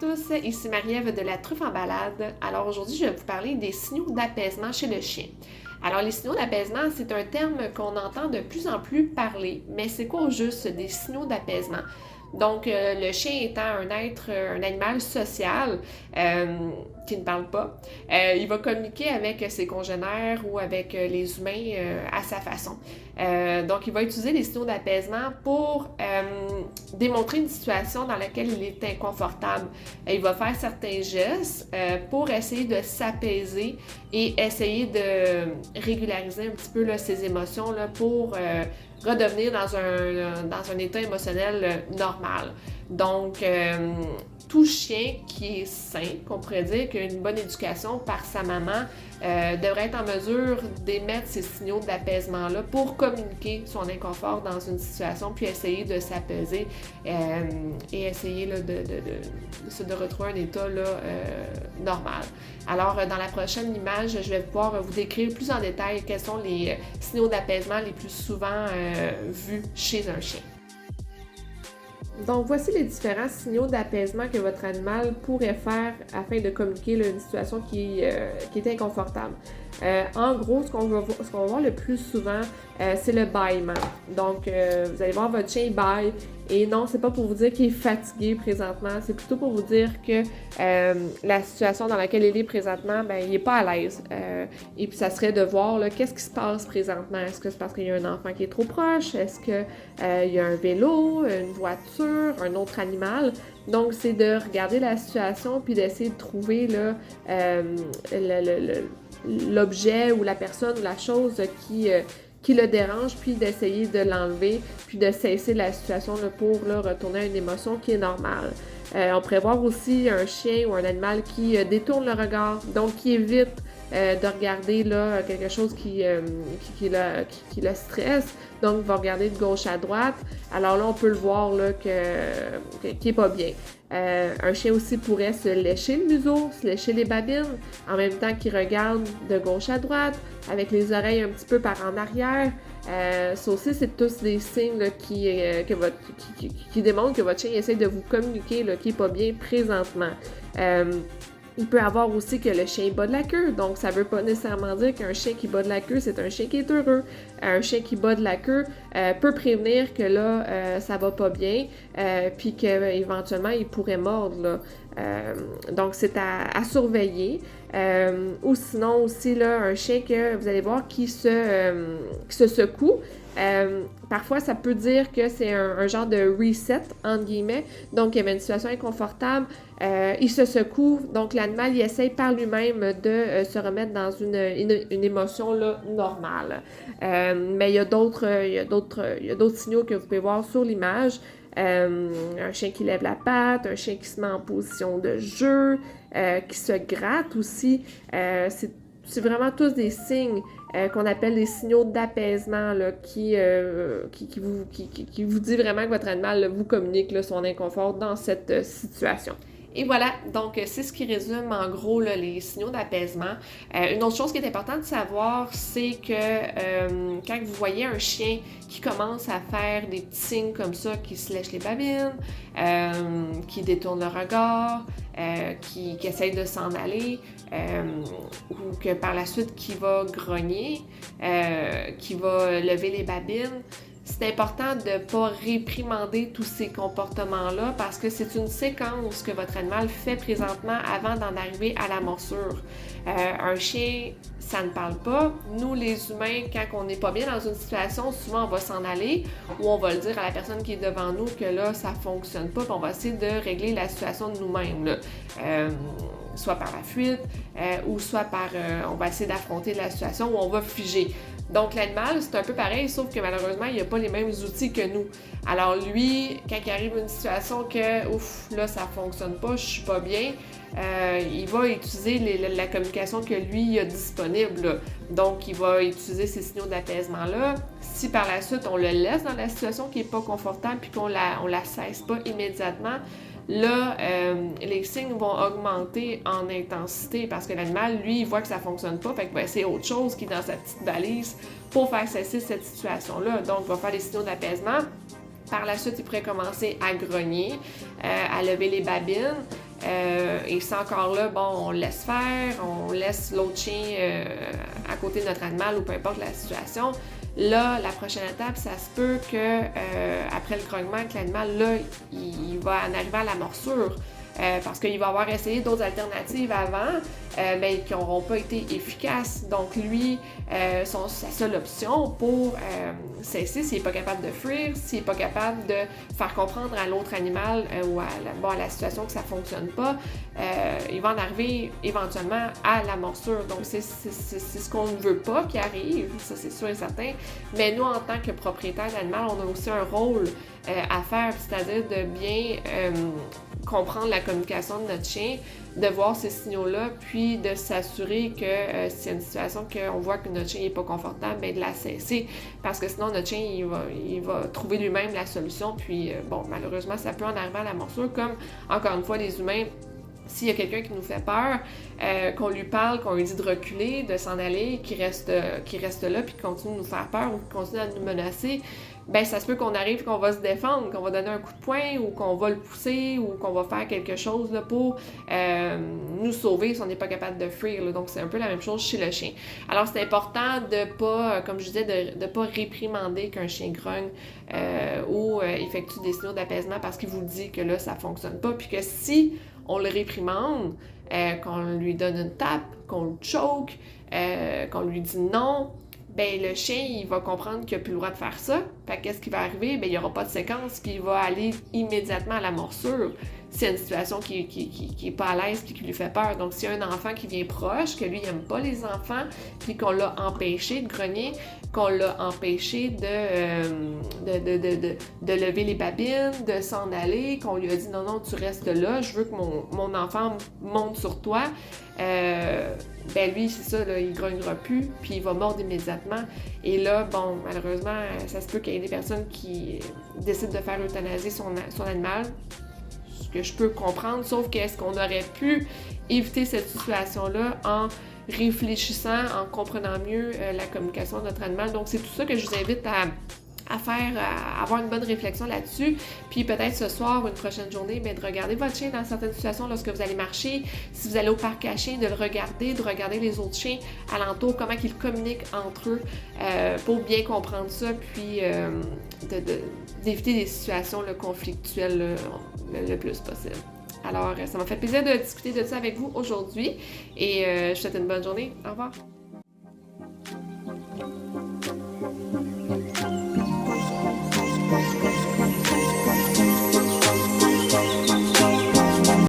tous, ici Marie-Ève de la Truffe en balade. Alors aujourd'hui, je vais vous parler des signaux d'apaisement chez le chien. Alors les signaux d'apaisement, c'est un terme qu'on entend de plus en plus parler, mais c'est quoi au juste des signaux d'apaisement? Donc le chien étant un animal social qui ne parle pas, il va communiquer avec ses congénères ou avec les humains à sa façon. Donc il va utiliser les signaux d'apaisement pour démontrer une situation dans laquelle il est inconfortable. Il va faire certains gestes pour essayer de s'apaiser et essayer de régulariser un petit peu là, ses émotions là, pour redevenir dans un état émotionnel normal. Donc, tout chien qui est sain, qu'on pourrait dire, qui a une bonne éducation par sa maman, devrait être en mesure d'émettre ces signaux d'apaisement-là pour communiquer son inconfort dans une situation, puis essayer de s'apaiser et essayer là, de retrouver un état là, normal. Alors, dans la prochaine image, je vais pouvoir vous décrire plus en détail quels sont les signaux d'apaisement les plus souvent vus chez un chien. Donc, voici les différents signaux d'apaisement que votre animal pourrait faire afin de communiquer là, une situation qui est inconfortable. En gros, ce qu'on va voir le plus souvent, c'est le bâillement. Donc, vous allez voir votre chien bâille. Et non, c'est pas pour vous dire qu'il est fatigué présentement, c'est plutôt pour vous dire que la situation dans laquelle il est présentement, ben, il est pas à l'aise. Et puis, ça serait de voir là, qu'est-ce qui se passe présentement. Est-ce que c'est parce qu'il y a un enfant qui est trop proche? Est-ce qu'il y a un vélo, une voiture, un autre animal? Donc, c'est de regarder la situation puis d'essayer de trouver là, l'objet ou la personne ou la chose qui le dérange, puis d'essayer de l'enlever, puis de cesser la situation là, pour là, retourner à une émotion qui est normale. On pourrait voir aussi un chien ou un animal qui détourne le regard, donc qui évite de regarder là, quelque chose qui le stresse, donc va regarder de gauche à droite. Alors là, on peut le voir là, qu'il est pas bien. Un chien aussi pourrait se lécher le museau, se lécher les babines, en même temps qu'il regarde de gauche à droite, avec les oreilles un petit peu par en arrière. Ça aussi, c'est tous des signes là, qui démontrent que votre chien essaie de vous communiquer qu'il n'est pas bien présentement. Il peut avoir aussi que le chien bat de la queue, donc ça veut pas nécessairement dire qu'un chien qui bat de la queue, c'est un chien qui est heureux. Un chien qui bat de la queue peut prévenir que là, ça va pas bien, puis qu'éventuellement, il pourrait mordre, là. Donc, c'est à surveiller. Ou sinon aussi, là, un chien que vous allez voir qui se secoue. Parfois, ça peut dire que c'est un genre de reset, entre guillemets. Donc, il y avait une situation inconfortable. Il se secoue. Donc, l'animal, il essaye par lui-même de se remettre dans une émotion là, normale. Mais il y a d'autres signaux que vous pouvez voir sur l'image. Un chien qui lève la patte, un chien qui se met en position de jeu, qui se gratte aussi. C'est vraiment tous des signes qu'on appelle des signaux d'apaisement là, qui vous dit vraiment que votre animal là, vous communique là, son inconfort dans cette situation. Et voilà, donc c'est ce qui résume en gros là, les signaux d'apaisement. Une autre chose qui est importante de savoir, c'est que quand vous voyez un chien qui commence à faire des petits signes comme ça, qui se lèche les babines, qui détourne le regard, qui essaye de s'en aller, ou que par la suite qui va grogner, qui va lever les babines, c'est important de ne pas réprimander tous ces comportements-là parce que c'est une séquence que votre animal fait présentement avant d'en arriver à la morsure. Un chien, ça ne parle pas. Nous, les humains, quand on n'est pas bien dans une situation, souvent on va s'en aller ou on va le dire à la personne qui est devant nous que là, ça ne fonctionne pas, puis on va essayer de régler la situation de nous-mêmes, là. Soit par la fuite ou soit par... on va essayer d'affronter la situation où on va figer. Donc, l'animal, c'est un peu pareil, sauf que malheureusement, il n'a pas les mêmes outils que nous. Alors, lui, quand il arrive une situation que, ouf, là, ça fonctionne pas, je suis pas bien, il va utiliser la communication que lui, il a disponible, là. Donc, il va utiliser ces signaux d'apaisement-là. Si par la suite, on le laisse dans la situation qui n'est pas confortable puis qu'on la cesse pas immédiatement, là, les signes vont augmenter en intensité parce que l'animal, lui, il voit que ça fonctionne pas, fait qu'il va essayer autre chose qui est dans sa petite balise pour faire cesser cette situation-là. Donc, il va faire des signaux d'apaisement. Par la suite, il pourrait commencer à grogner, à lever les babines. Et c'est encore là, bon, on laisse faire, on laisse l'autre chien à côté de notre animal ou peu importe la situation. Là, la prochaine étape, ça se peut que après le grognement, que l'animal, là, il va en arriver à la morsure. Parce qu'il va avoir essayé d'autres alternatives avant, mais qui n'auront pas été efficaces. Donc lui, sa seule option pour cesser, s'il n'est pas capable de fuir, s'il n'est pas capable de faire comprendre à l'autre animal ou à la situation que ça ne fonctionne pas, il va en arriver éventuellement à la morsure. Donc c'est ce qu'on ne veut pas qui arrive, ça c'est sûr et certain. Mais nous, en tant que propriétaire d'animal, on a aussi un rôle à faire, c'est-à-dire de bien comprendre la communication de notre chien, de voir ces signaux-là, puis de s'assurer que s'il y a une situation qu'on voit que notre chien n'est pas confortable, bien de la cesser, parce que sinon notre chien il va trouver lui-même la solution, puis bon, malheureusement ça peut en arriver à la morsure, comme encore une fois les humains. S'il y a quelqu'un qui nous fait peur, qu'on lui parle, qu'on lui dit de reculer, de s'en aller, qu'il reste là, puis qu'il continue de nous faire peur ou qu'il continue à nous menacer, ben ça se peut qu'on arrive, qu'on va se défendre, qu'on va donner un coup de poing ou qu'on va le pousser ou qu'on va faire quelque chose là, pour nous sauver si on n'est pas capable de fuir. Là. Donc c'est un peu la même chose chez le chien. Alors c'est important de pas, comme je disais, de pas réprimander qu'un chien grogne ou effectue des signaux d'apaisement parce qu'il vous dit que là ça fonctionne pas, puis que si on le réprimande, qu'on lui donne une tape, qu'on le choke, qu'on lui dit non, ben le chien, il va comprendre qu'il n'a plus le droit de faire ça. Fait qu'est-ce qui va arriver? Ben il n'y aura pas de séquence, puis il va aller immédiatement à la morsure. C'est une situation qui est pas à l'aise puis qui lui fait peur. Donc, s'il y a un enfant qui vient proche, que lui, il n'aime pas les enfants, puis qu'on l'a empêché de grogner, qu'on l'a empêché de lever les babines, de s'en aller, qu'on lui a dit « Non, non, tu restes là, je veux que mon enfant monte sur toi. » Ben lui, c'est ça, là, il grognera plus, puis il va mordre immédiatement. Et là, bon, malheureusement, ça se peut qu'il y ait des personnes qui décident de faire euthanasier son animal, ce que je peux comprendre, sauf qu'est-ce qu'on aurait pu éviter cette situation-là en réfléchissant, en comprenant mieux la communication de notre animal. Donc, c'est tout ça que je vous invite à faire, à avoir une bonne réflexion là-dessus. Puis peut-être ce soir ou une prochaine journée, bien, de regarder votre chien dans certaines situations lorsque vous allez marcher. Si vous allez au parc à chiens, de le regarder, de regarder les autres chiens alentour, comment ils communiquent entre eux pour bien comprendre ça, puis d'éviter des situations conflictuelles le plus possible. Alors, ça m'a fait plaisir de discuter de ça avec vous aujourd'hui et je vous souhaite une bonne journée. Au revoir!